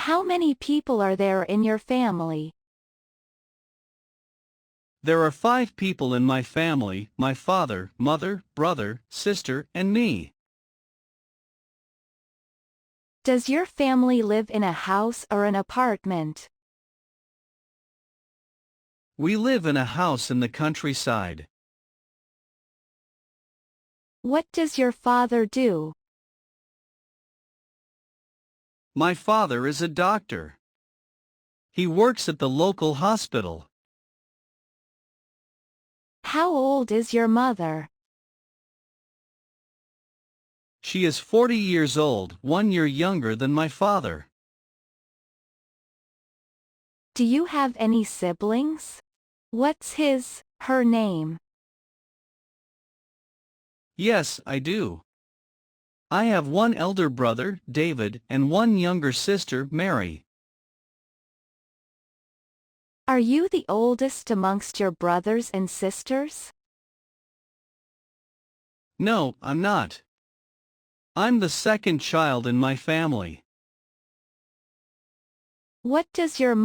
How many people are there in your family? There are 5 people in my family: my father, mother, brother, sister, and me. Does your family live in a house or an apartment? We live in a house in the countryside. What does your father do? My father is a doctor. He works at the local hospital. How old is your mother? She is 40 years old, 1 year younger than my father. Do you have any siblings? What's her name? Yes, I do. I have one elder brother, David, and one younger sister, Mary. Are you the oldest amongst your brothers and sisters? No, I'm not. I'm the second child in my family. What does your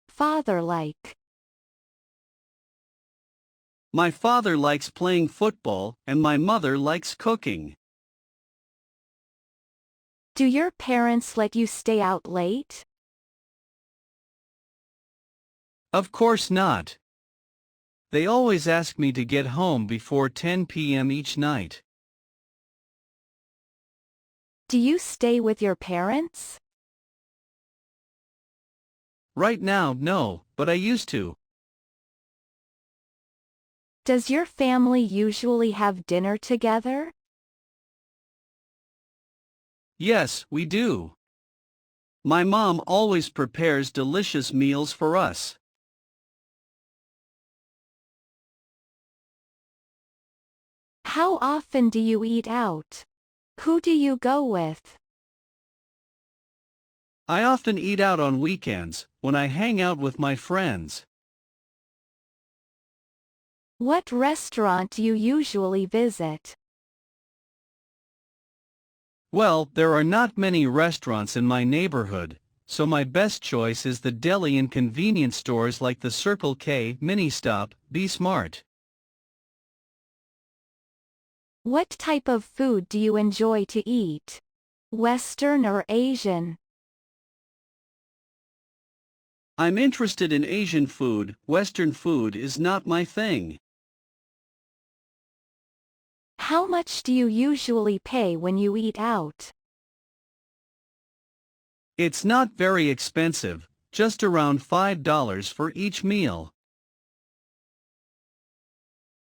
father like? My father likes playing football, and my mother likes cooking. Do your parents let you stay out late? Of course not. They always ask me to get home before 10 p.m. each night. Do you stay with your parents? Right now, no, but I used to. Does your family usually have dinner together? Yes, we do. My mom always prepares delicious meals for us. How often do you eat out? Who do you go with? I often eat out on weekends, when I hang out with my friends. What restaurant do you usually visit? Well, there are not many restaurants in my neighborhood, so my best choice is the deli and convenience stores like the Circle K, Ministop, Be Smart. What type of food do you enjoy to eat? Western or Asian? I'm interested in Asian food. Western food is not my thing. How much do you usually pay when you eat out? It's not very expensive, just around $5 for each meal.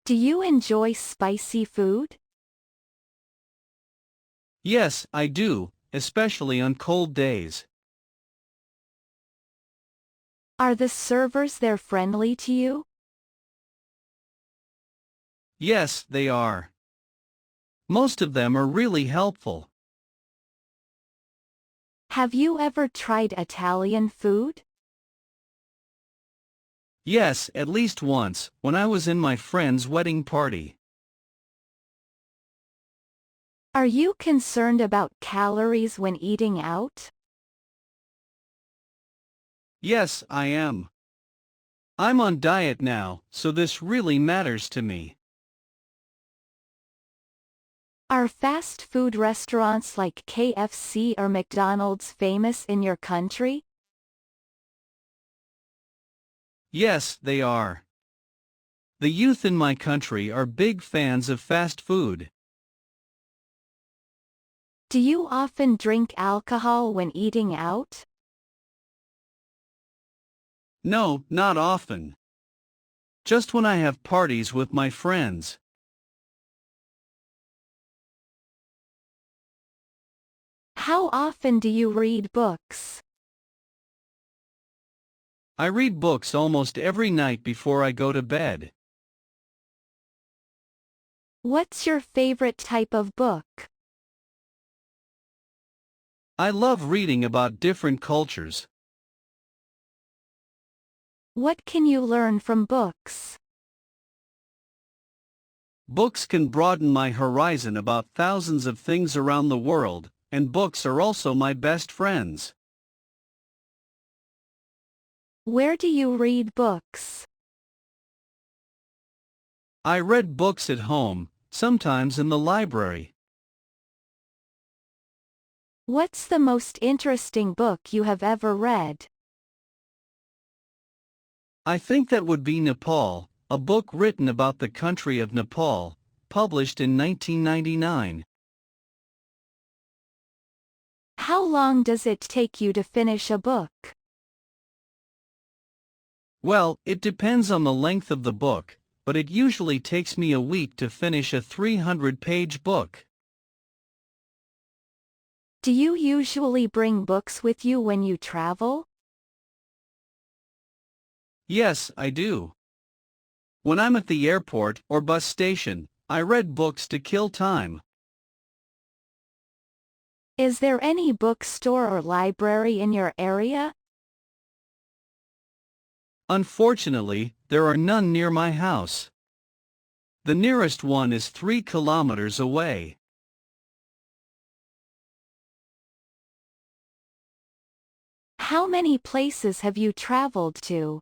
Do you enjoy spicy food? Yes, I do, especially on cold days. Are the servers there friendly to you? Yes, they are. Most of them are really helpful. Have you ever tried Italian food? Yes, at least once, when I was in my friend's wedding party. Are you concerned about calories when eating out? Yes, I am. I'm on diet now, so this really matters to me. Are fast food restaurants like KFC or McDonald's famous in your country? Yes, they are. The youth in my country are big fans of fast food. Do you often drink alcohol when eating out? No, not often. Just when I have parties with my friends. How often do you read books? I read books almost every night before I go to bed. What's your favorite type of book? I love reading about different cultures. What can you learn from books? Books can broaden my horizon about thousands of things around the world, and books are also my best friends. Where do you read books? I read books at home, sometimes in the library. What's the most interesting book you have ever read? I think that would be Nepal, a book written about the country of Nepal, published in 1999. How long does it take you to finish a book? Well, it depends on the length of the book, but it usually takes me a week to finish a 300-page book. Do you usually bring books with you when you travel? Yes, I do. When I'm at the airport or bus station, I read books to kill time. Is there any bookstore or library in your area? Unfortunately, there are none near my house. The nearest one is 3 kilometers away. How many places have you traveled to?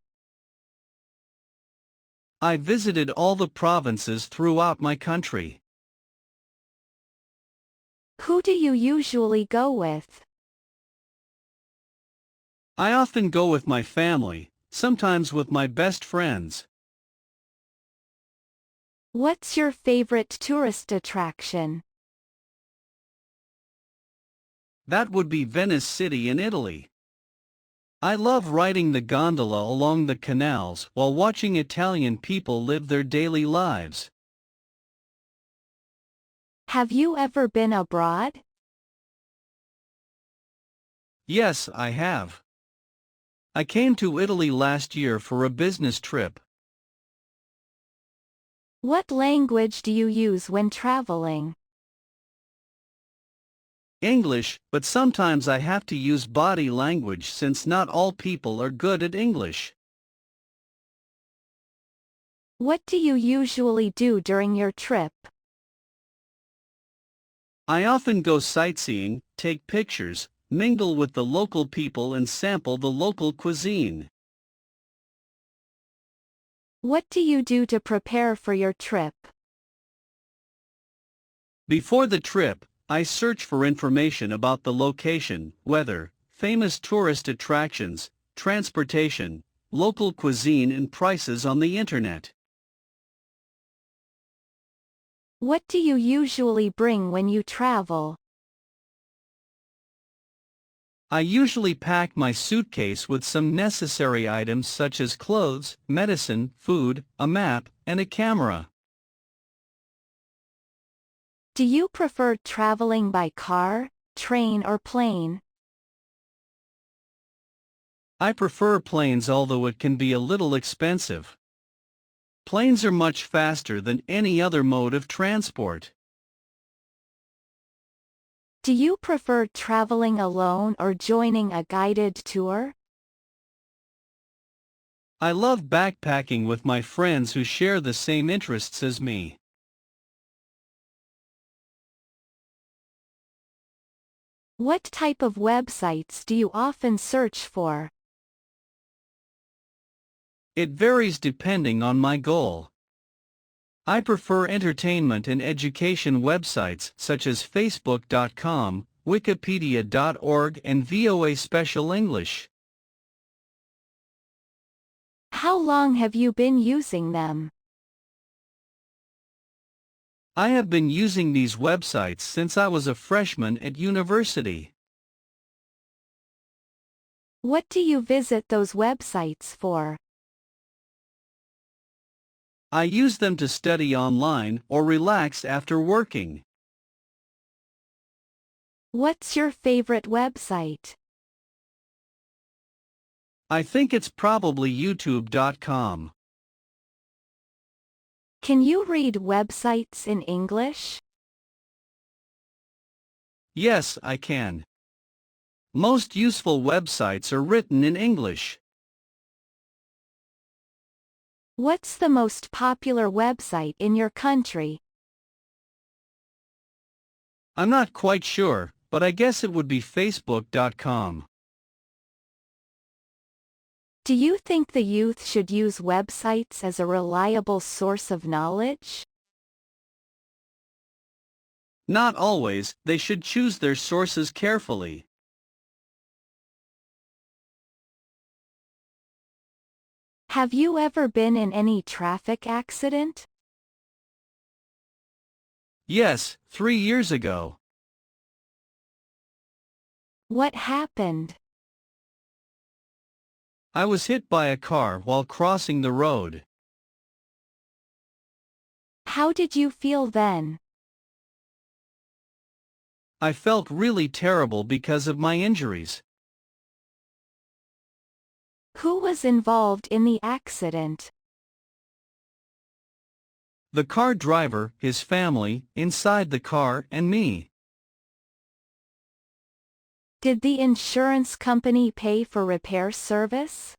I visited all the provinces throughout my country. Who do you usually go with? I often go with my family, sometimes with my best friends. What's your favorite tourist attraction? That would be Venice City in Italy. I love riding the gondola along the canals while watching Italian people live their daily lives. Have you ever been abroad? Yes, I have. I came to Italy last year for a business trip. What language do you use when traveling? English, but sometimes I have to use body language since not all people are good at English. What do you usually do during your trip? I often go sightseeing, take pictures, mingle with the local people and sample the local cuisine. What do you do to prepare for your trip? Before the trip, I search for information about the location, weather, famous tourist attractions, transportation, local cuisine and prices on the internet. What do you usually bring when you travel? I usually pack my suitcase with some necessary items such as clothes, medicine, food, a map, and a camera. Do you prefer traveling by car, train or plane? I prefer planes, although it can be a little expensive. Planes are much faster than any other mode of transport. Do you prefer traveling alone or joining a guided tour? I love backpacking with my friends who share the same interests as me. What type of websites do you often search for? It varies depending on my goal. I prefer entertainment and education websites such as Facebook.com, Wikipedia.org and VOA Special English. How long have you been using them? I have been using these websites since I was a freshman at university. What do you visit those websites for? I use them to study online or relax after working. What's your favorite website? I think it's probably YouTube.com. Can you read websites in English? Yes, I can. Most useful websites are written in English. What's the most popular website in your country? I'm not quite sure, but I guess it would be Facebook.com. Do you think the youth should use websites as a reliable source of knowledge? Not always, they should choose their sources carefully. Have you ever been in any traffic accident? Yes, 3 years ago. What happened? I was hit by a car while crossing the road. How did you feel then? I felt really terrible because of my injuries. Who was involved in the accident? The car driver, his family, inside the car, and me. Did the insurance company pay for repair service?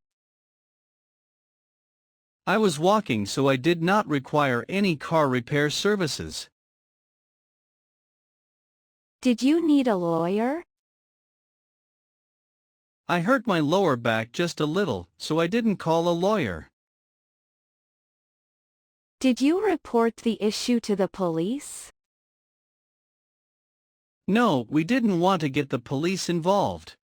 I was walking, so I did not require any car repair services. Did you need a lawyer? I hurt my lower back just a little, so I didn't call a lawyer. Did you report the issue to the police? No, we didn't want to get the police involved.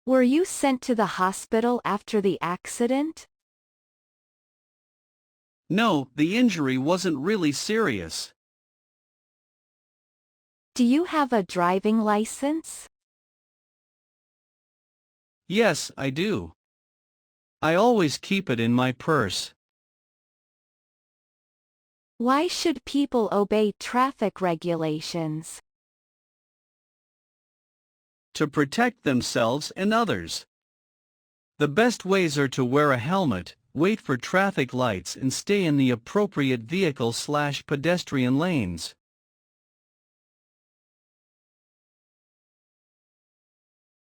Were you sent to the hospital after the accident? No, the injury wasn't really serious. Do you have a driving license? Yes, I do. I always keep it in my purse. Why should people obey traffic regulations? To protect themselves and others. The best ways are to wear a helmet, wait for traffic lights, and stay in the appropriate vehicle/pedestrian lanes.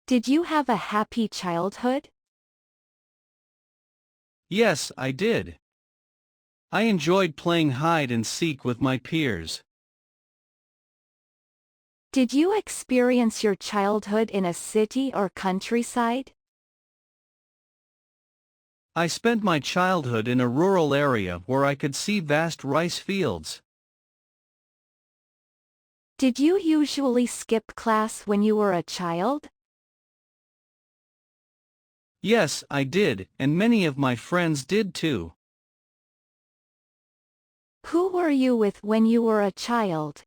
Did you have a happy childhood? Yes, I did. I enjoyed playing hide and seek with my peers. Did you experience your childhood in a city or countryside? I spent my childhood in a rural area where I could see vast rice fields. Did you usually skip class when you were a child? Yes, I did, and many of my friends did too. Who were you with when you were a child?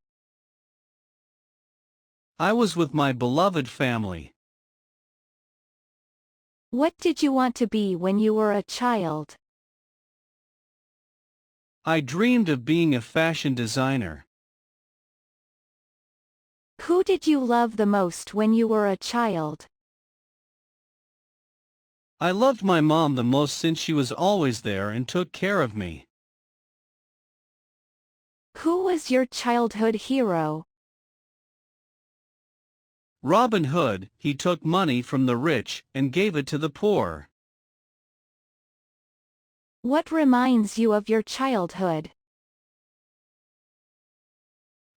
I was with my beloved family. What did you want to be when you were a child? I dreamed of being a fashion designer. Who did you love the most when you were a child? I loved my mom the most since she was always there and took care of me. Who was your childhood hero? Robin Hood, he took money from the rich and gave it to the poor. What reminds you of your childhood?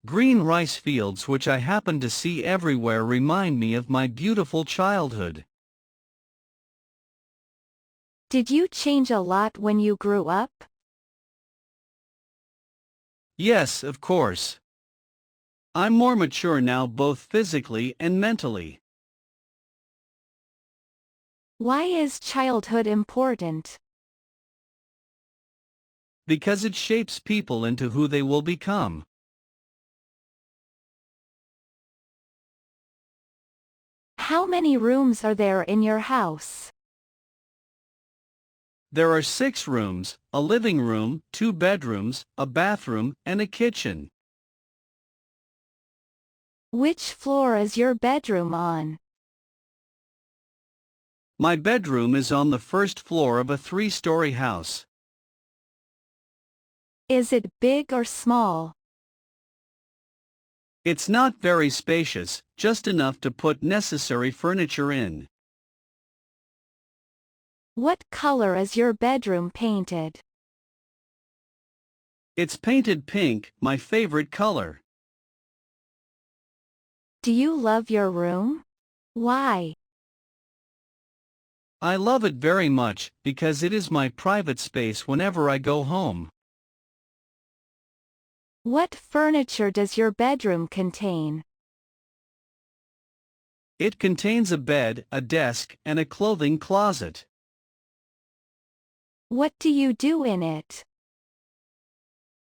Green rice fields, which I happen to see everywhere, remind me of my beautiful childhood. Did you change a lot when you grew up? Yes, of course. I'm more mature now, both physically and mentally. Why is childhood important? Because it shapes people into who they will become. How many rooms are there in your house? There are 6 rooms, a living room, 2 bedrooms, a bathroom, and a kitchen. Which floor is your bedroom on? My bedroom is on the first floor of a 3-story house. Is it big or small? It's not very spacious, just enough to put necessary furniture in. What color is your bedroom painted? It's painted pink, my favorite color. Do you love your room? Why? I love it very much because it is my private space whenever I go home. What furniture does your bedroom contain? It contains a bed, a desk, and a clothing closet. What do you do in it?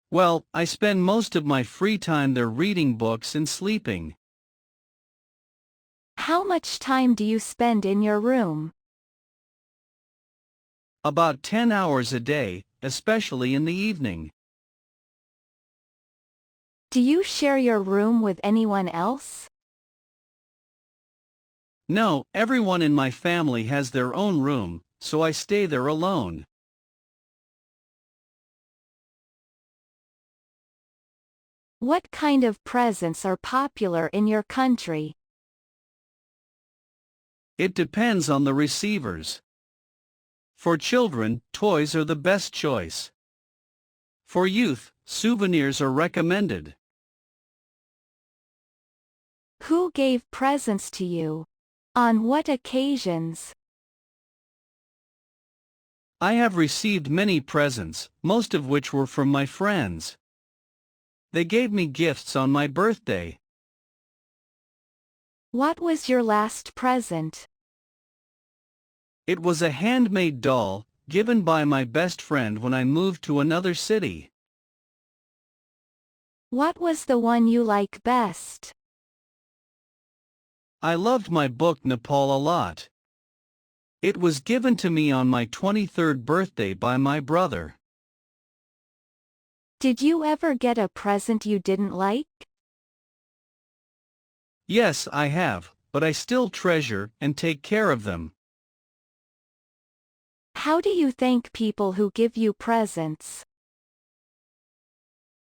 Well, I spend most of my free time there reading books and sleeping. How much time do you spend in your room? About 10 hours a day, especially in the evening. Do you share your room with anyone else? No, everyone in my family has their own room, so I stay there alone. What kind of presents are popular in your country? It depends on the receivers. For children, toys are the best choice. For youth, souvenirs are recommended. Who gave presents to you? On what occasions? I have received many presents, most of which were from my friends. They gave me gifts on my birthday. What was your last present? It was a handmade doll, given by my best friend when I moved to another city. What was the one you like best? I loved my book Nepal a lot. It was given to me on my 23rd birthday by my brother. Did you ever get a present you didn't like? Yes, I have, but I still treasure and take care of them. How do you thank people who give you presents?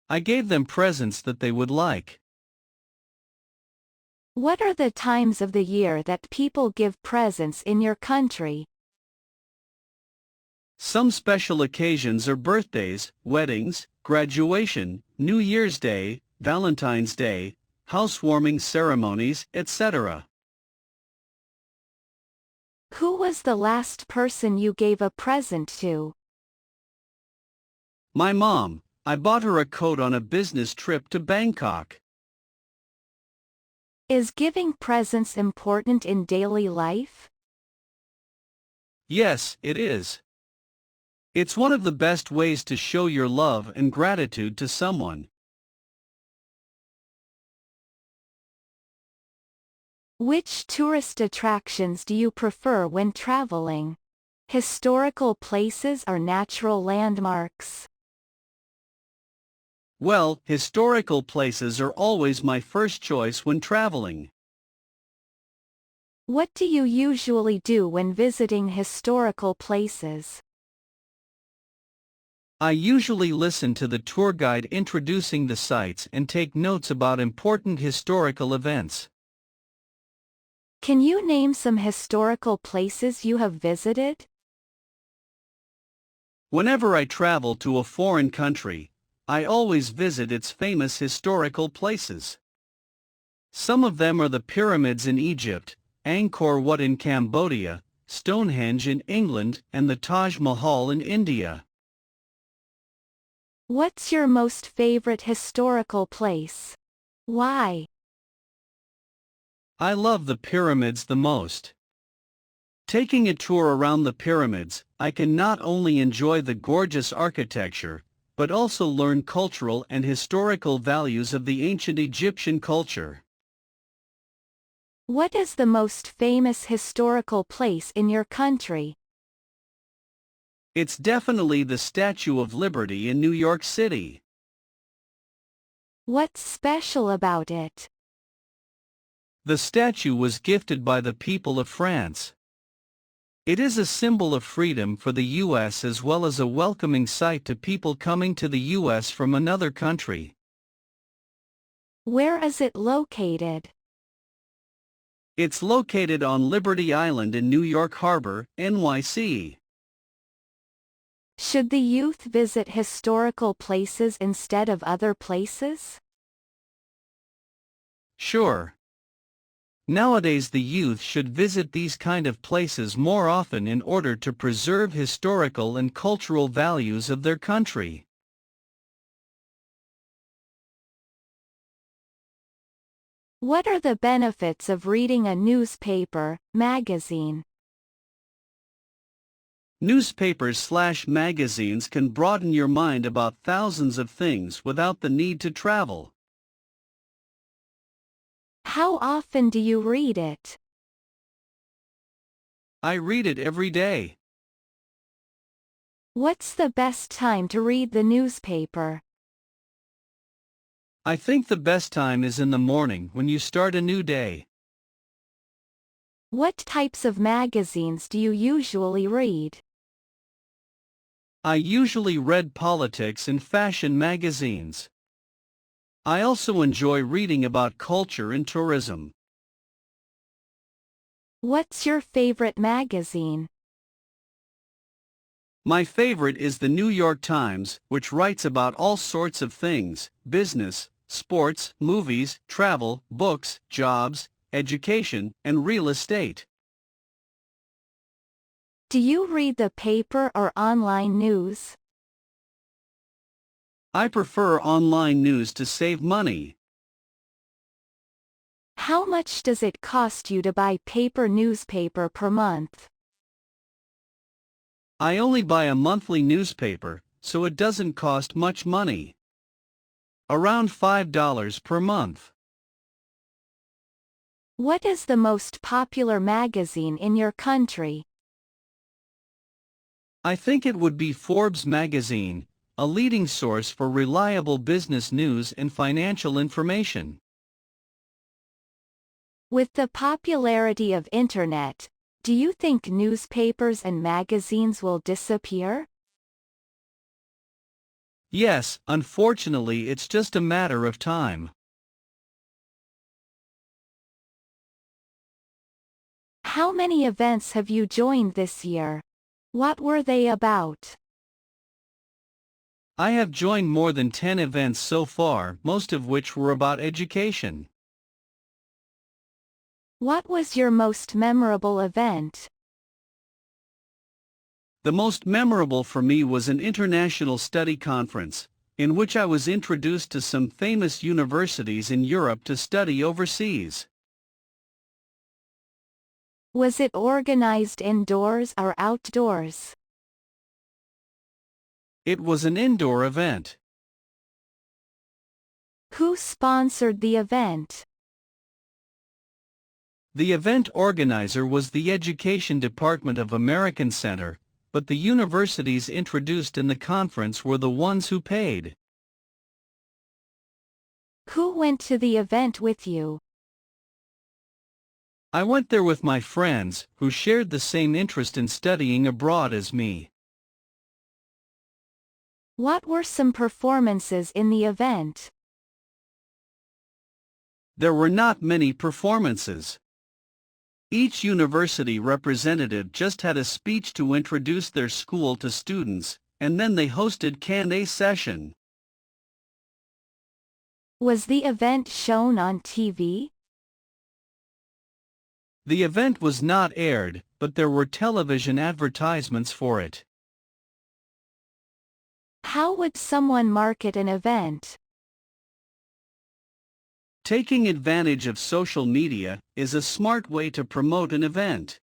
I gave them presents that they would like. What are the times of the year that people give presents in your country? Some special occasions are birthdays, weddings, graduation, New Year's Day, Valentine's Day, housewarming ceremonies, etc. Who was the last person you gave a present to? My mom, I bought her a coat on a business trip to Bangkok. Is giving presents important in daily life? Yes, it is. It's one of the best ways to show your love and gratitude to someone. Which tourist attractions do you prefer when traveling? Historical places or natural landmarks? Well, historical places are always my first choice when traveling. What do you usually do when visiting historical places? I usually listen to the tour guide introducing the sites and take notes about important historical events. Can you name some historical places you have visited? Whenever I travel to a foreign country, I always visit its famous historical places. Some of them are the pyramids in Egypt, Angkor Wat in Cambodia, Stonehenge in England, and the Taj Mahal in India. What's your most favorite historical place? Why? I love the pyramids the most. Taking a tour around the pyramids, I can not only enjoy the gorgeous architecture, but also learn cultural and historical values of the ancient Egyptian culture. What is the most famous historical place in your country? It's definitely the Statue of Liberty in New York City. What's special about it? The statue was gifted by the people of France. It is a symbol of freedom for the U.S. as well as a welcoming sight to people coming to the U.S. from another country. Where is it located? It's located on Liberty Island in New York Harbor, NYC. Should the youth visit historical places instead of other places? Sure. Nowadays the youth should visit these kind of places more often in order to preserve historical and cultural values of their country. What are the benefits of reading a newspaper, magazine? Newspapers/magazines can broaden your mind about thousands of things without the need to travel. How often do you read it? I read it every day. What's the best time to read the newspaper? I think the best time is in the morning when you start a new day. What types of magazines do you usually read? I usually read politics and fashion magazines. I also enjoy reading about culture and tourism. What's your favorite magazine? My favorite is the New York Times, which writes about all sorts of things: business, sports, movies, travel, books, jobs, education, and real estate. Do you read the paper or online news? I prefer online news to save money. How much does it cost you to buy paper newspaper per month? I only buy a monthly newspaper, so it doesn't cost much money. Around $5 per month. What is the most popular magazine in your country? I think it would be Forbes magazine, a leading source for reliable business news and financial information. With the popularity of Internet, do you think newspapers and magazines will disappear? Yes, unfortunately it's just a matter of time. How many events have you joined this year? What were they about? I have joined more than 10 events so far, most of which were about education. What was your most memorable event? The most memorable for me was an international study conference, in which I was introduced to some famous universities in Europe to study overseas. Was it organized indoors or outdoors? It was an indoor event. Who sponsored the event? The event organizer was the Education Department of American Center, but the universities introduced in the conference were the ones who paid. Who went to the event with you? I went there with my friends, who shared the same interest in studying abroad as me. What were some performances in the event? There were not many performances. Each university representative just had a speech to introduce their school to students, and then they hosted Q&A session. Was the event shown on TV? The event was not aired, but there were television advertisements for it. How would someone market an event? Taking advantage of social media is a smart way to promote an event.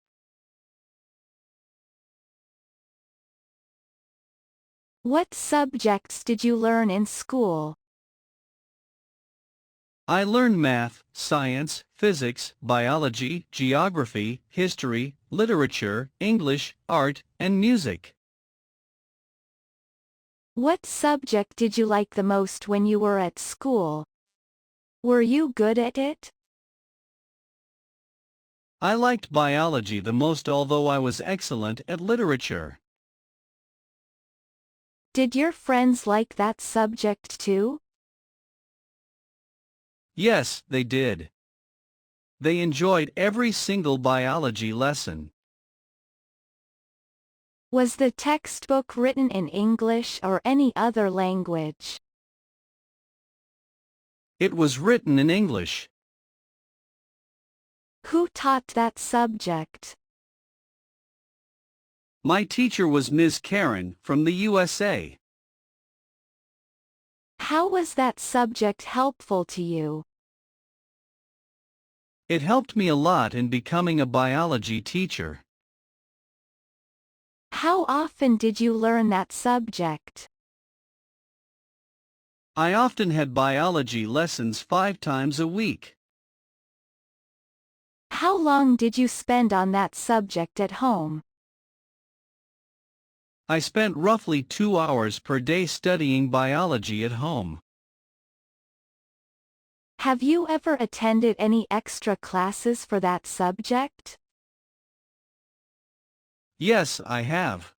What subjects did you learn in school? I learned math, science, physics, biology, geography, history, literature, English, art, and music. What subject did you like the most when you were at school? Were you good at it? I liked biology the most, although I was excellent at literature. Did your friends like that subject too? Yes, they did. They enjoyed every single biology lesson. Was the textbook written in English or any other language? It was written in English. Who taught that subject? My teacher was Ms. Karen from the USA. How was that subject helpful to you? It helped me a lot in becoming a biology teacher. How often did you learn that subject? I often had biology lessons 5 times a week. How long did you spend on that subject at home? I spent roughly 2 hours per day studying biology at home. Have you ever attended any extra classes for that subject? Yes, I have.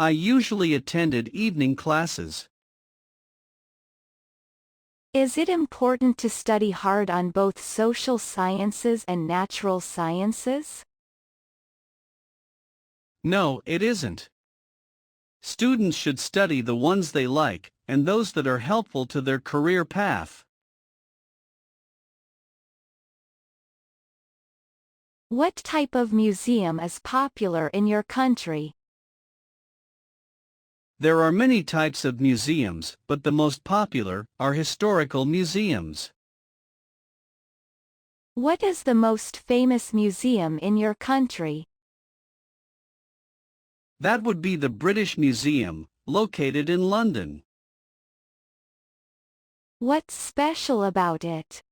I usually attended evening classes. Is it important to study hard on both social sciences and natural sciences? No, it isn't. Students should study the ones they like, and those that are helpful to their career path. What type of museum is popular in your country? There are many types of museums, but the most popular are historical museums. What is the most famous museum in your country? That would be the British Museum, located in London. What's special about it?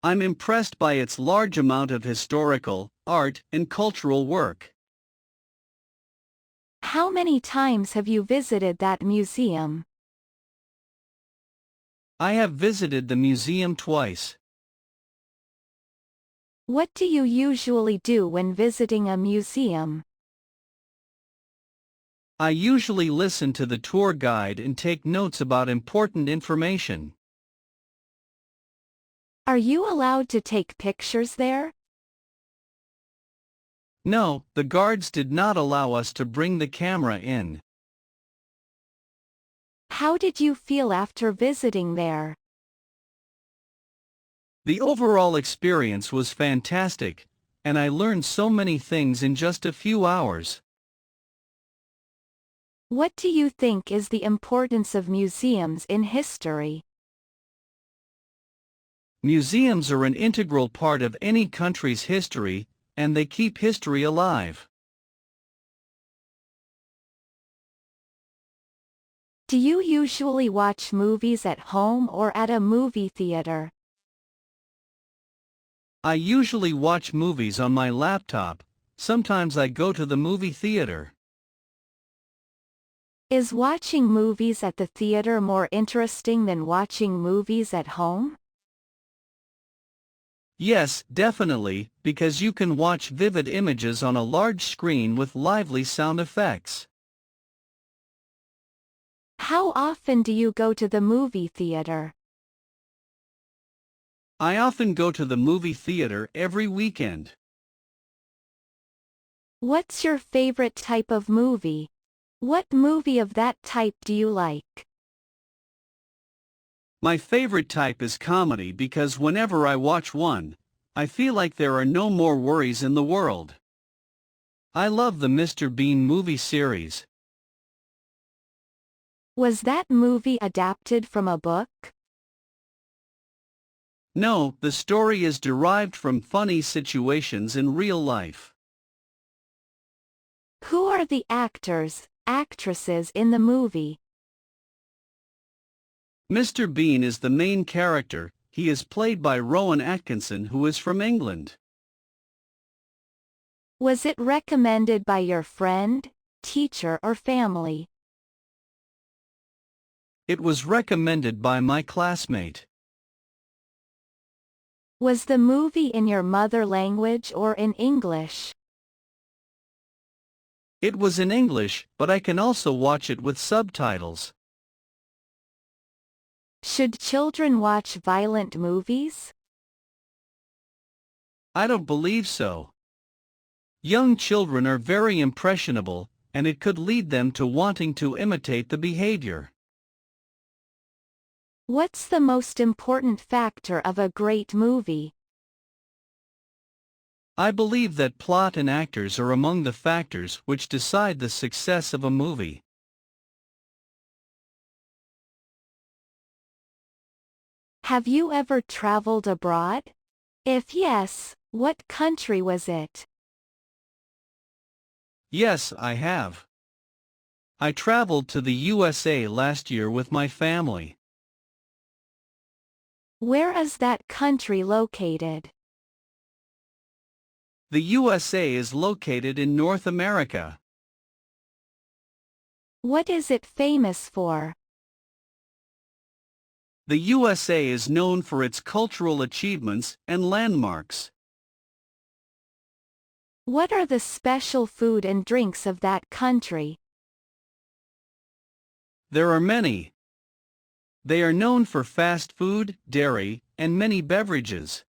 I'm impressed by its large amount of historical, art, and cultural work. How many times have you visited that museum? I have visited the museum twice. What do you usually do when visiting a museum? I usually listen to the tour guide and take notes about important information. Are you allowed to take pictures there? No, the guards did not allow us to bring the camera in. How did you feel after visiting there? The overall experience was fantastic, and I learned so many things in just a few hours. What do you think is the importance of museums in history? Museums are an integral part of any country's history, and they keep history alive. Do you usually watch movies at home or at a movie theater? I usually watch movies on my laptop. Sometimes I go to the movie theater. Is watching movies at the theater more interesting than watching movies at home? Yes, definitely, because you can watch vivid images on a large screen with lively sound effects. How often do you go to the movie theater? I often go to the movie theater every weekend. What's your favorite type of movie? What movie of that type do you like? My favorite type is comedy because whenever I watch one, I feel like there are no more worries in the world. I love the Mr. Bean movie series. Was that movie adapted from a book? No, the story is derived from funny situations in real life. Who are the actors, actresses in the movie? Mr. Bean is the main character. He is played by Rowan Atkinson, who is from England. Was it recommended by your friend, teacher or family? It was recommended by my classmate. Was the movie in your mother language or in English? It was in English, but I can also watch it with subtitles. Should children watch violent movies? I don't believe so. Young children are very impressionable, and it could lead them to wanting to imitate the behavior. What's the most important factor of a great movie? I believe that plot and actors are among the factors which decide the success of a movie. Have you ever traveled abroad? If yes, what country was it? Yes, I have. I traveled to the USA last year with my family. Where is that country located? The USA is located in North America. What is it famous for? The USA is known for its cultural achievements and landmarks. What are the special food and drinks of that country? There are many. They are known for fast food, dairy, and many beverages.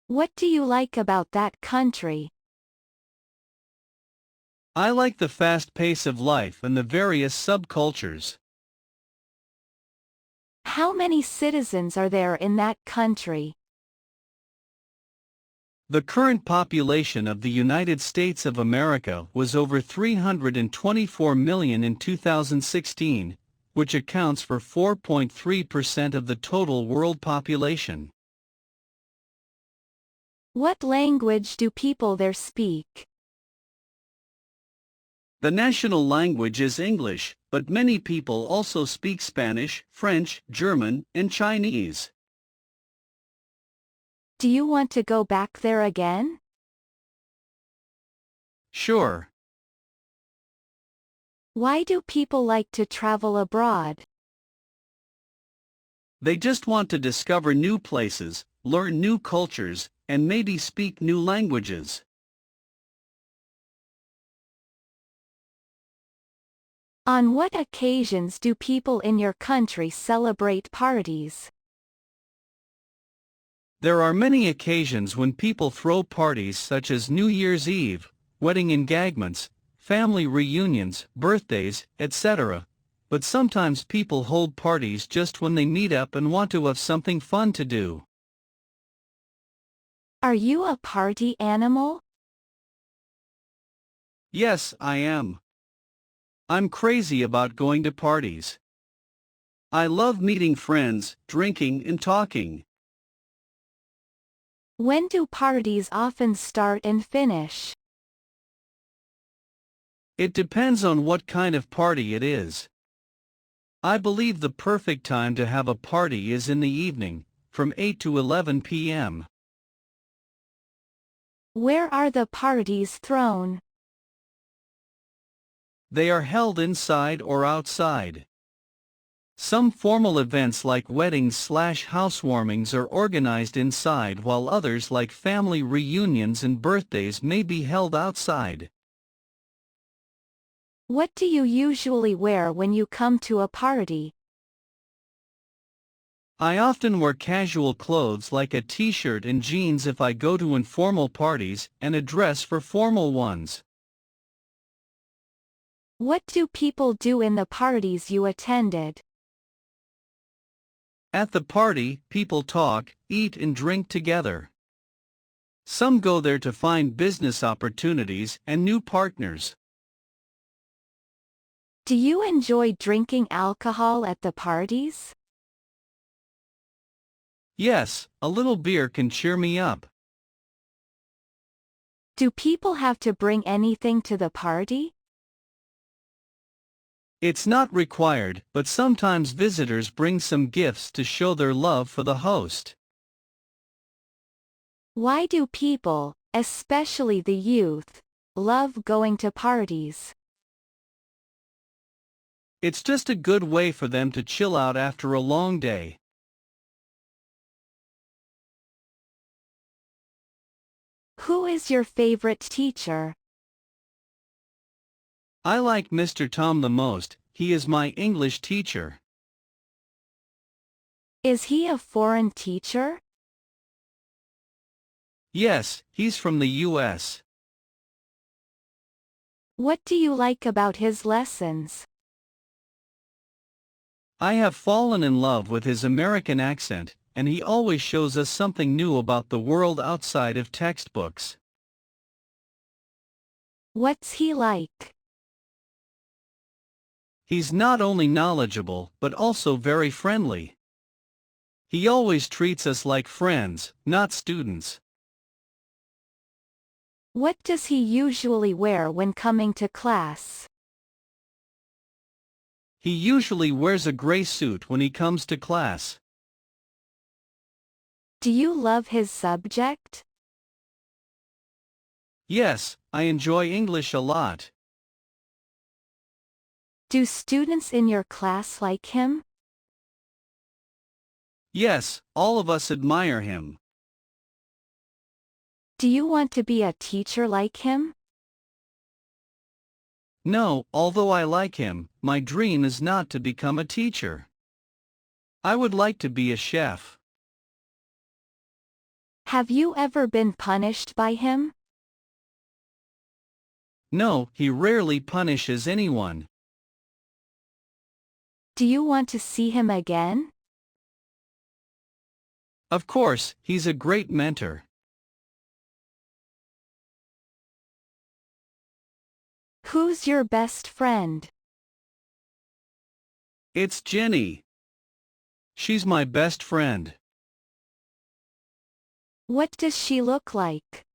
What do you like about that country? I like the fast pace of life and the various subcultures. How many citizens are there in that country? The current population of the United States of America was over 324 million in 2016, which accounts for 4.3% of the total world population. What language do people there speak? The national language is English, but many people also speak Spanish, French, German, and Chinese. Do you want to go back there again? Sure. Why do people like to travel abroad? They just want to discover new places, learn new cultures, and maybe speak new languages. On what occasions do people in your country celebrate parties? There are many occasions when people throw parties such as New Year's Eve, wedding engagements, family reunions, birthdays, etc. But sometimes people hold parties just when they meet up and want to have something fun to do. Are you a party animal? Yes, I am. I'm crazy about going to parties. I love meeting friends, drinking and talking. When do parties often start and finish? It depends on what kind of party it is. I believe the perfect time to have a party is in the evening, from 8 to 11 p.m. Where are the parties thrown? They are held inside or outside. Some formal events like weddings/housewarmings are organized inside, while others like family reunions and birthdays may be held outside. What do you usually wear when you come to a party? I often wear casual clothes like a t-shirt and jeans if I go to informal parties, and a dress for formal ones. What do people do in the parties you attended? At the party, people talk, eat and drink together. Some go there to find business opportunities and new partners. Do you enjoy drinking alcohol at the parties? Yes, a little beer can cheer me up. Do people have to bring anything to the party? It's not required, but sometimes visitors bring some gifts to show their love for the host. Why do people, especially the youth, love going to parties? It's just a good way for them to chill out after a long day. Who is your favorite teacher? I like Mr. Tom the most. He is my English teacher. Is he a foreign teacher? Yes, he's from the US. What do you like about his lessons? I have fallen in love with his American accent, and he always shows us something new about the world outside of textbooks. What's he like? He's not only knowledgeable but also very friendly. He always treats us like friends, not students. What does he usually wear when coming to class? He usually wears a gray suit when he comes to class. Do you love his subject? Yes, I enjoy English a lot. Do students in your class like him? Yes, all of us admire him. Do you want to be a teacher like him? No, although I like him, my dream is not to become a teacher. I would like to be a chef. Have you ever been punished by him? No, he rarely punishes anyone. Do you want to see him again? Of course, he's a great mentor. Who's your best friend? It's Jenny. She's my best friend. What does she look like?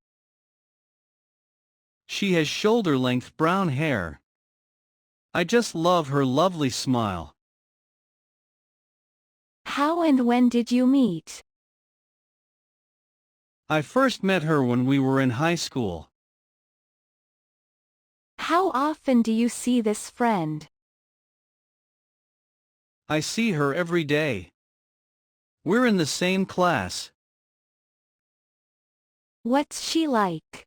She has shoulder-length brown hair. I just love her lovely smile. How and when did you meet? I first met her when we were in high school. How often do you see this friend? I see her every day. We're in the same class. What's she like?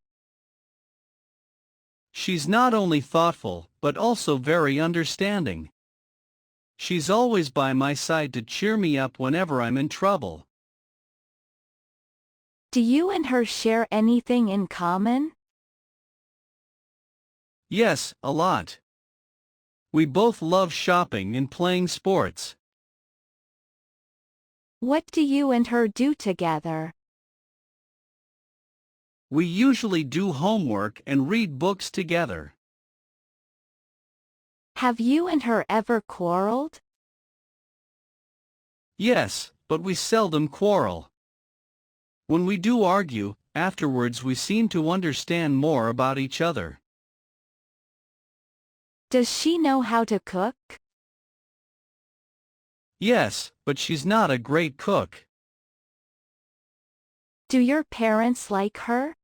She's not only thoughtful, but also very understanding. She's always by my side to cheer me up whenever I'm in trouble. Do you and her share anything in common? Yes, a lot. We both love shopping and playing sports. What do you and her do together? We usually do homework and read books together. Have you and her ever quarreled? Yes, but we seldom quarrel. When we do argue, afterwards we seem to understand more about each other. Does she know how to cook? Yes, but she's not a great cook. Do your parents like her?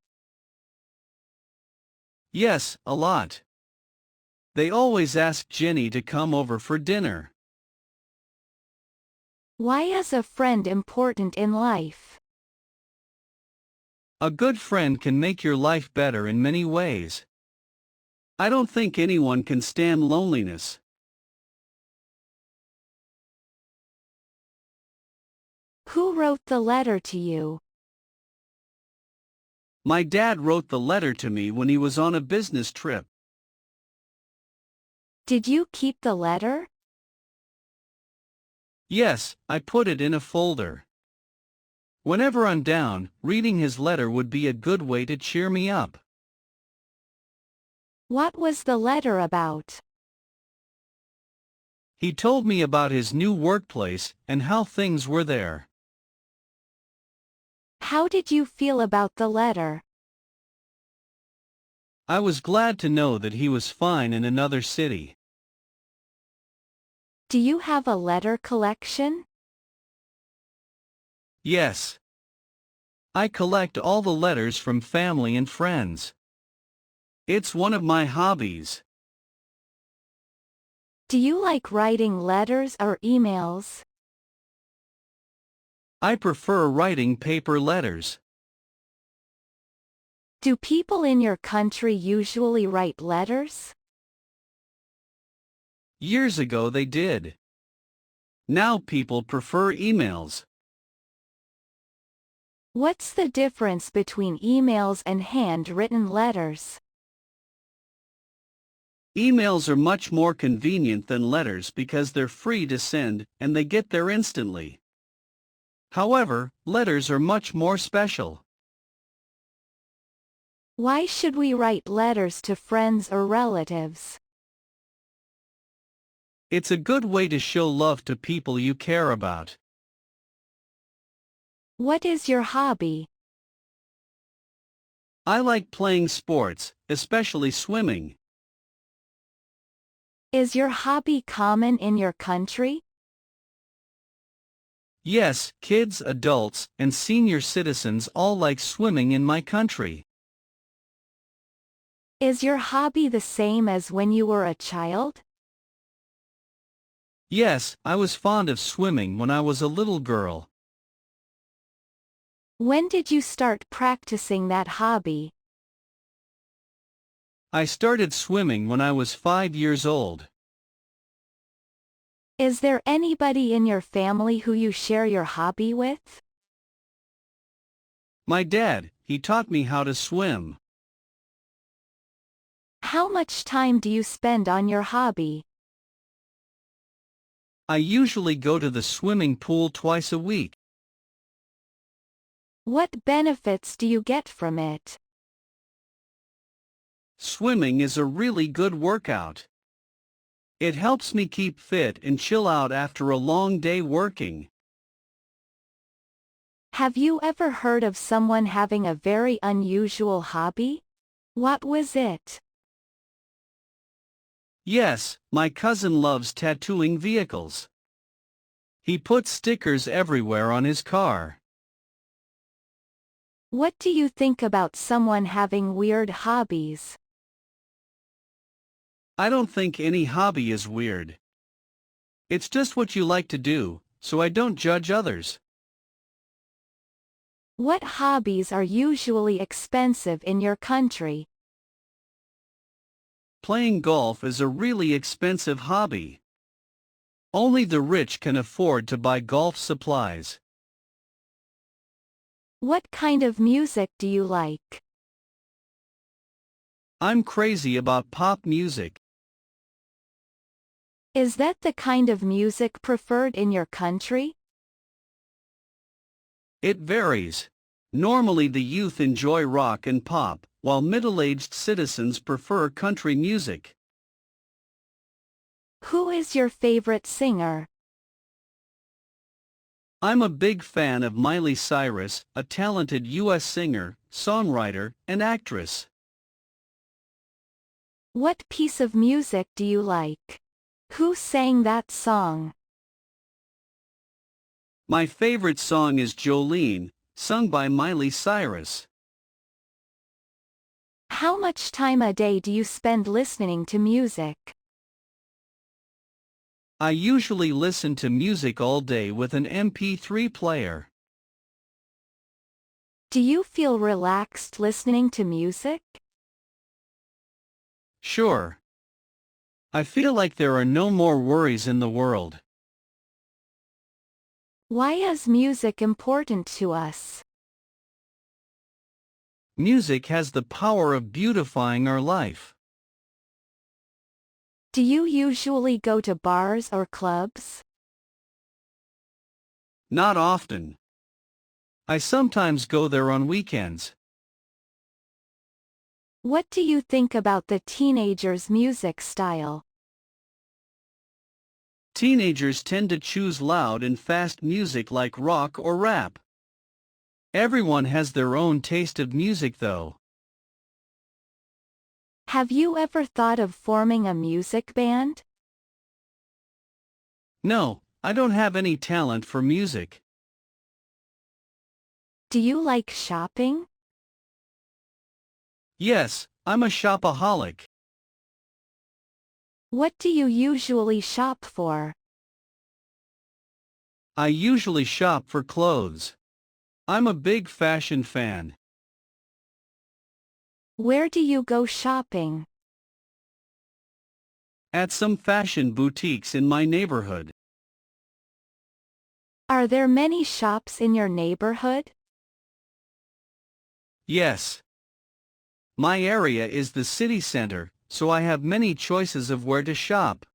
Yes, a lot. They always ask Jenny to come over for dinner. Why is a friend important in life? A good friend can make your life better in many ways. I don't think anyone can stand loneliness. Who wrote the letter to you? My dad wrote the letter to me when he was on a business trip. Did you keep the letter? Yes, I put it in a folder. Whenever I'm down, reading his letter would be a good way to cheer me up. What was the letter about? He told me about his new workplace and how things were there. How did you feel about the letter? I was glad to know that he was fine in another city. Do you have a letter collection? Yes. I collect all the letters from family and friends. It's one of my hobbies. Do you like writing letters or emails? I prefer writing paper letters. Do people in your country usually write letters? Years ago they did. Now people prefer emails. What's the difference between emails and handwritten letters? Emails are much more convenient than letters because they're free to send and they get there instantly. However, letters are much more special. Why should we write letters to friends or relatives? It's a good way to show love to people you care about. What is your hobby? I like playing sports, especially swimming. Is your hobby common in your country? Yes, kids, adults, and senior citizens all like swimming in my country. Is your hobby the same as when you were a child? Yes, I was fond of swimming when I was a little girl. When did you start practicing that hobby? I started swimming when I was 5 years old. Is there anybody in your family who you share your hobby with? My dad, he taught me how to swim. How much time do you spend on your hobby? I usually go to the swimming pool twice a week. What benefits do you get from it? Swimming is a really good workout. It helps me keep fit and chill out after a long day working. Have you ever heard of someone having a very unusual hobby? What was it? Yes, my cousin loves tattooing vehicles. He puts stickers everywhere on his car. What do you think about someone having weird hobbies? I don't think any hobby is weird. It's just what you like to do, so I don't judge others. What hobbies are usually expensive in your country? Playing golf is a really expensive hobby. Only the rich can afford to buy golf supplies. What kind of music do you like? I'm crazy about pop music. Is that the kind of music preferred in your country? It varies. Normally the youth enjoy rock and pop, while middle-aged citizens prefer country music. Who is your favorite singer? I'm a big fan of Miley Cyrus, a talented U.S. singer, songwriter, and actress. What piece of music do you like? Who sang that song? My favorite song is Jolene, sung by Miley Cyrus. How much time a day do you spend listening to music? I usually listen to music all day with an MP3 player. Do you feel relaxed listening to music? Sure. I feel like there are no more worries in the world. Why is music important to us? Music has the power of beautifying our life. Do you usually go to bars or clubs? Not often. I sometimes go there on weekends. What do you think about the teenagers' music style? Teenagers tend to choose loud and fast music like rock or rap. Everyone has their own taste of music though. Have you ever thought of forming a music band? No, I don't have any talent for music. Do you like shopping? Yes, I'm a shopaholic. What do you usually shop for? I usually shop for clothes. I'm a big fashion fan. Where do you go shopping? At some fashion boutiques in my neighborhood. Are there many shops in your neighborhood? Yes. My area is the city center, so I have many choices of where to shop.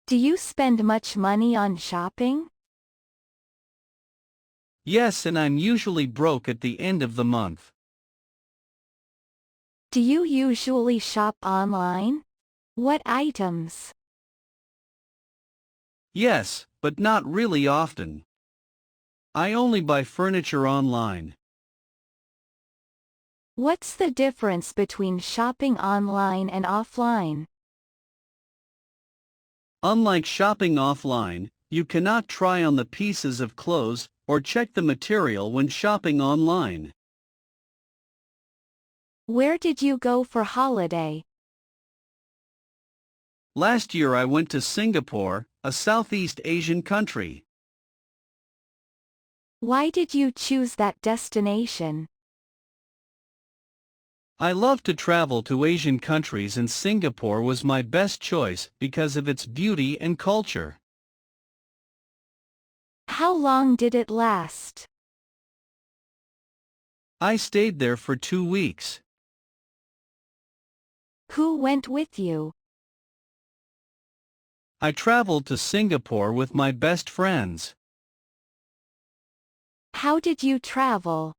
Do you spend much money on shopping? Yes, and I'm usually broke at the end of the month. Do you usually shop online? What items? Yes, but not really often. I only buy furniture online. What's the difference between shopping online and offline? Unlike shopping offline, you cannot try on the pieces of clothes or check the material when shopping online. Where did you go for holiday? Last year I went to Singapore, a Southeast Asian country. Why did you choose that destination? I love to travel to Asian countries and Singapore was my best choice because of its beauty and culture. How long did it last? I stayed there for 2 weeks. Who went with you? I traveled to Singapore with my best friends. How did you travel?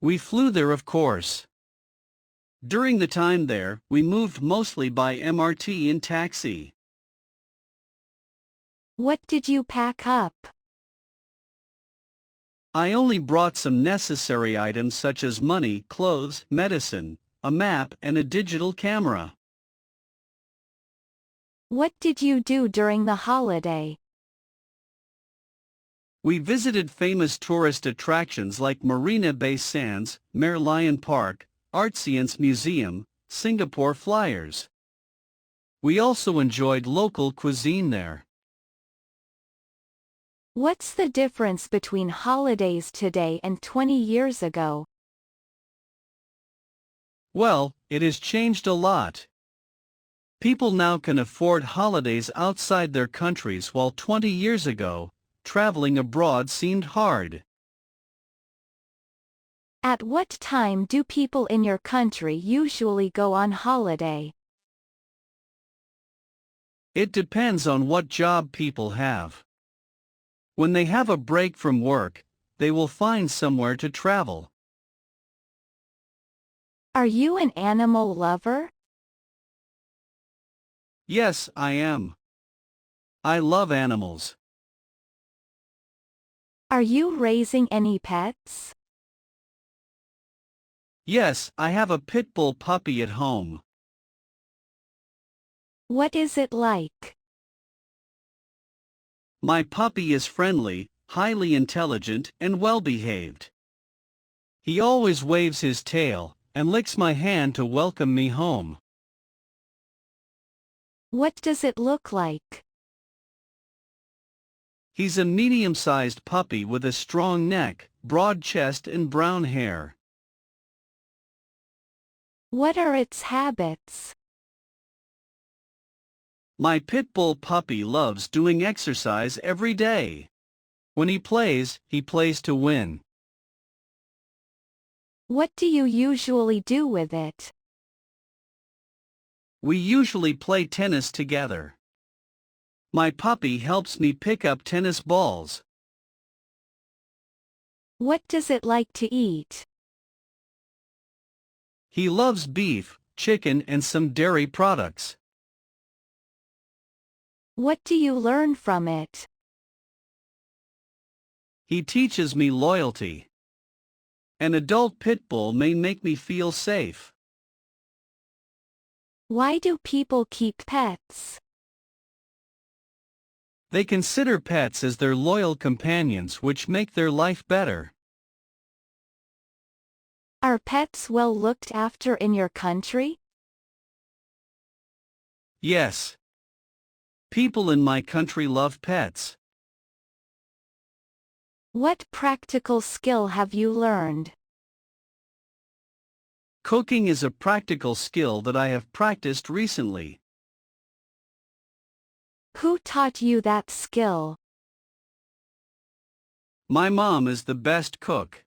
We flew there, of course. During the time there, we moved mostly by MRT and taxi. What did you pack up? I only brought some necessary items such as money, clothes, medicine, a map and a digital camera. What did you do during the holiday? We visited famous tourist attractions like Marina Bay Sands, Merlion Park, Art Science Museum, Singapore Flyers. We also enjoyed local cuisine there. What's the difference between holidays today and 20 years ago? Well, it has changed a lot. People now can afford holidays outside their countries while 20 years ago, traveling abroad seemed hard. At what time do people in your country usually go on holiday? It depends on what job people have. When they have a break from work, they will find somewhere to travel. Are you an animal lover? Yes, I am. I love animals. Are you raising any pets? Yes, I have a pit bull puppy at home. What is it like? My puppy is friendly, highly intelligent, and well-behaved. He always waves his tail and licks my hand to welcome me home. What does it look like? He's a medium-sized puppy with a strong neck, broad chest and brown hair. What are its habits? My pit bull puppy loves doing exercise every day. When he plays to win. What do you usually do with it? We usually play tennis together. My puppy helps me pick up tennis balls. What does it like to eat? He loves beef, chicken and some dairy products. What do you learn from it? He teaches me loyalty. An adult pit bull may make me feel safe. Why do people keep pets? They consider pets as their loyal companions which make their life better. Are pets well looked after in your country? Yes. People in my country love pets. What practical skill have you learned? Cooking is a practical skill that I have practiced recently. Who taught you that skill? My mom is the best cook.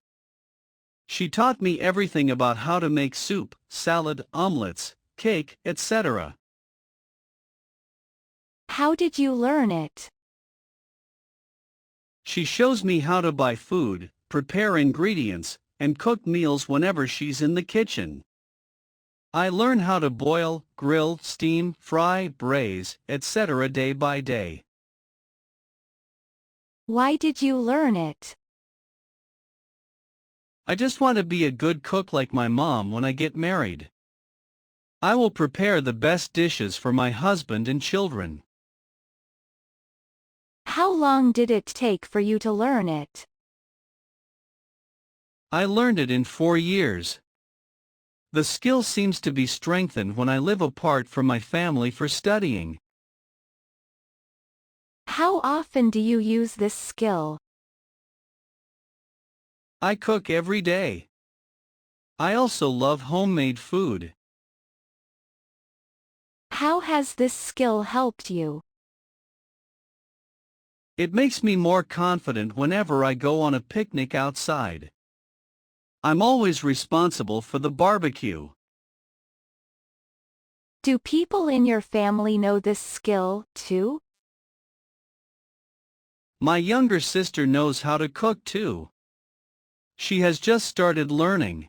She taught me everything about how to make soup, salad, omelets, cake, etc. How did you learn it? She shows me how to buy food, prepare ingredients, and cook meals whenever she's in the kitchen. I learn how to boil, grill, steam, fry, braise, etc. day by day. Why did you learn it? I just want to be a good cook like my mom when I get married. I will prepare the best dishes for my husband and children. How long did it take for you to learn it? I learned it in 4 years. The skill seems to be strengthened when I live apart from my family for studying. How often do you use this skill? I cook every day. I also love homemade food. How has this skill helped you? It makes me more confident whenever I go on a picnic outside. I'm always responsible for the barbecue. Do people in your family know this skill, too? My younger sister knows how to cook too. She has just started learning.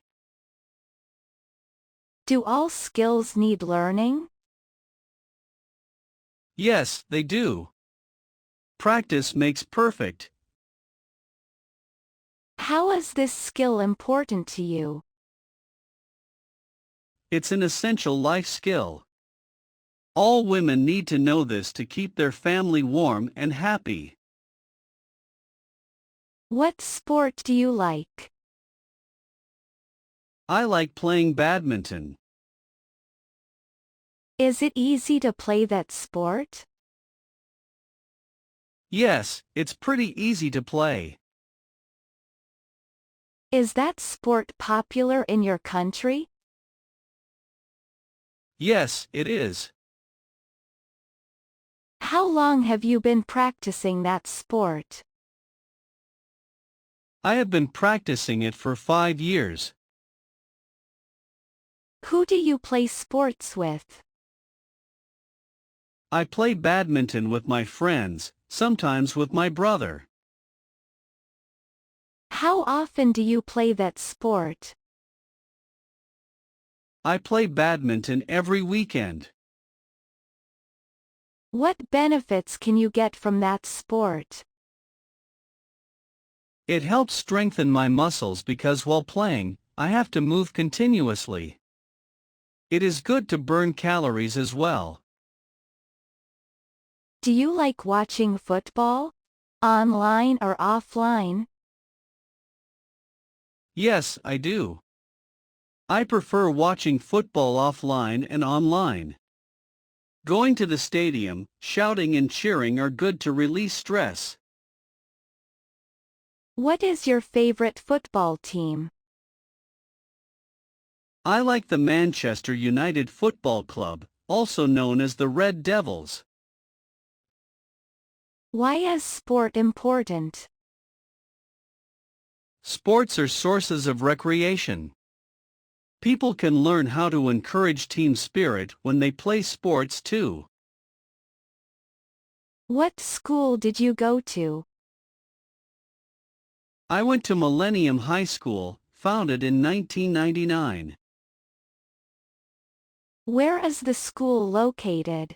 Do all skills need learning? Yes, they do. Practice makes perfect. How is this skill important to you? It's an essential life skill. All women need to know this to keep their family warm and happy. What sport do you like? I like playing badminton. Is it easy to play that sport? Yes, it's pretty easy to play. Is that sport popular in your country? Yes, it is. How long have you been practicing that sport? I have been practicing it for 5 years. Who do you play sports with? I play badminton with my friends, sometimes with my brother. How often do you play that sport? I play badminton every weekend. What benefits can you get from that sport? It helps strengthen my muscles because while playing, I have to move continuously. It is good to burn calories as well. Do you like watching football? Online or offline? Yes, I do. I prefer watching football offline and online. Going to the stadium, shouting and cheering are good to release stress. What is your favorite football team? I like the Manchester United Football Club, also known as the Red Devils. Why is sport important? Sports are sources of recreation. People can learn how to encourage team spirit when they play sports too. What school did you go to? I went to Millennium High School, founded in 1999. Where is the school located?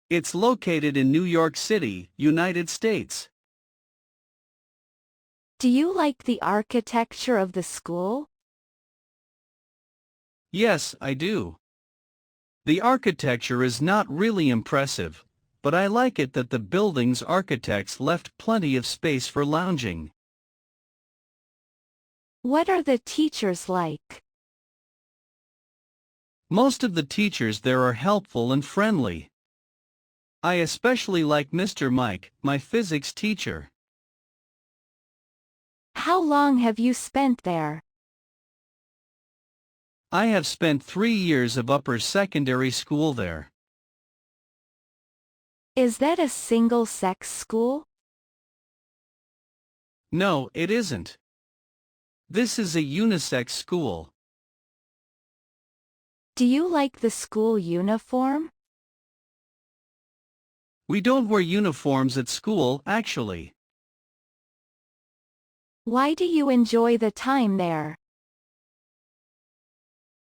It's located in New York City, United States. Do you like the architecture of the school? Yes, I do. The architecture is not really impressive, but I like it that the building's architects left plenty of space for lounging. What are the teachers like? Most of the teachers there are helpful and friendly. I especially like Mr. Mike, my physics teacher. How long have you spent there? I have spent 3 years of upper secondary school there. Is that a single-sex school? No, it isn't. This is a unisex school. Do you like the school uniform? We don't wear uniforms at school, actually. Why do you enjoy the time there?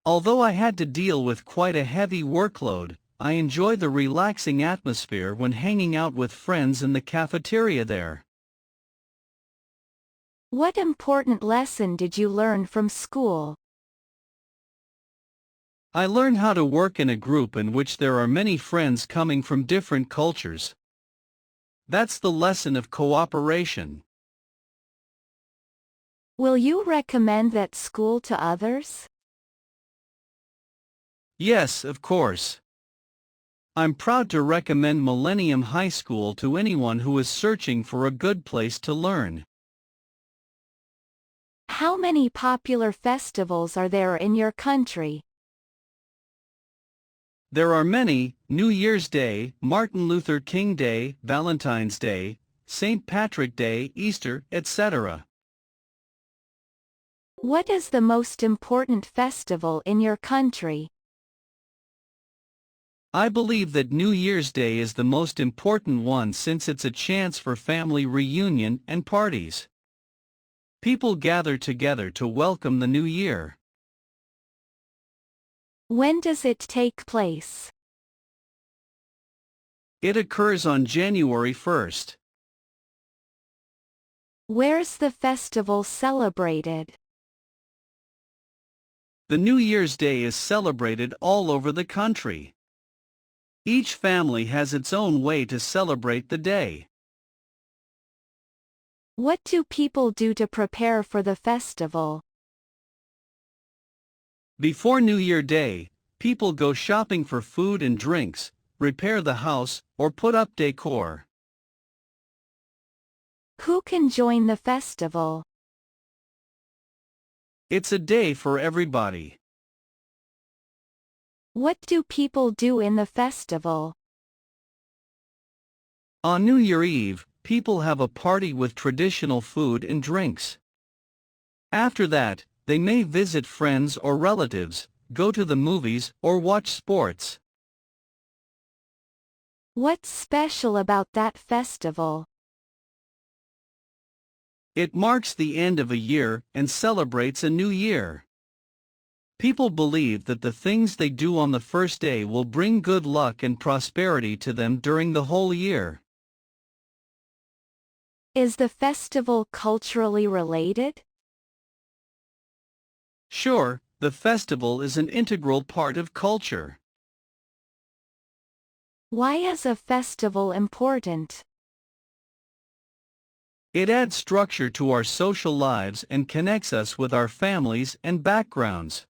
Although I had to deal with quite a heavy workload, I enjoy the relaxing atmosphere when hanging out with friends in the cafeteria there. What important lesson did you learn from school? I learned how to work in a group in which there are many friends coming from different cultures. That's the lesson of cooperation. Will you recommend that school to others? Yes, of course. I'm proud to recommend Millennium High School to anyone who is searching for a good place to learn. How many popular festivals are there in your country? There are many: New Year's Day, Martin Luther King Day, Valentine's Day, St. Patrick Day, Easter, etc. What is the most important festival in your country? I believe that New Year's Day is the most important one since it's a chance for family reunion and parties. People gather together to welcome the new year. When does it take place? It occurs on January 1st. Where's the festival celebrated? The New Year's Day is celebrated all over the country. Each family has its own way to celebrate the day. What do people do to prepare for the festival? Before New Year Day, people go shopping for food and drinks, repair the house, or put up decor. Who can join the festival? It's a day for everybody. What do people do in the festival? On New Year Eve, people have a party with traditional food and drinks. After that, they may visit friends or relatives, go to the movies, or watch sports. What's special about that festival? It marks the end of a year and celebrates a new year. People believe that the things they do on the first day will bring good luck and prosperity to them during the whole year. Is the festival culturally related? Sure, the festival is an integral part of culture. Why is a festival important? It adds structure to our social lives and connects us with our families and backgrounds.